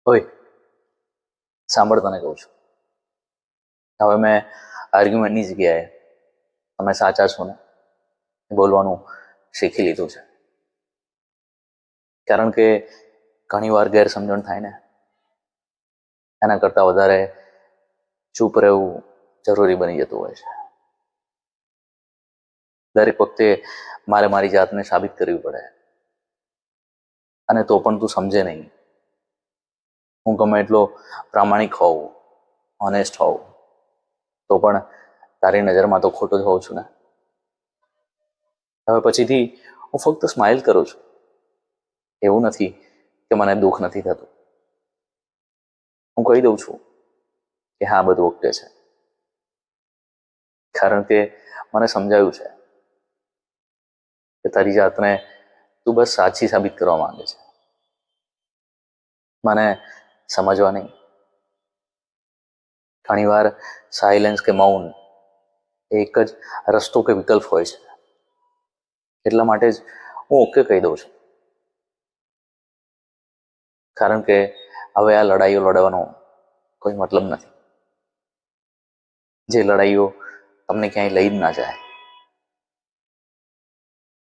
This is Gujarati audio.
ઓય, સાંભળ, તને કહું છું. હવે મેં આર્ગ્યુમેન્ટની જગ્યાએ તમે સાચા છો ને એ બોલવાનું શીખી લીધું છે. કારણ કે ઘણી વાર ગેરસમજણ થાય ને, એના કરતાં વધારે ચૂપ રહેવું જરૂરી બની જતું હોય છે. દરેક વખતે મારે મારી જાતને સાબિત કરવી પડે, અને તો પણ તું સમજે નહીં. હું ગમે એટલો પ્રામાણિક હોઉં, ઓનેસ્ટ હોઉં, તો પણ તારી નજરમાં તો ખોટો જ હોઉં છું ને. હવે પછીથી હું ફક્ત સ્માઇલ કરું છું. એવું નથી કે મને દુઃખ નથી થતું. હું કહી દઉં છું કે હા, બધું ઓકે છે. કારણ કે મને સમજાયું છે કે તારી જાતને તું બસ સાચી સાબિત કરવા માંગે છે, મને સમજવા નહીં. ઘણીવાર સાયલેન્સ કે મૌન એક જ રસ્તો કે વિકલ્પ હોય છે. એટલા માટે જ હું ઓકે કહી દઉં છું. કારણ કે હવે આ લડાઈઓ લડવાનો કોઈ મતલબ નથી. જે લડાઈઓ તમને ક્યાંય લઈ જ ના જાય.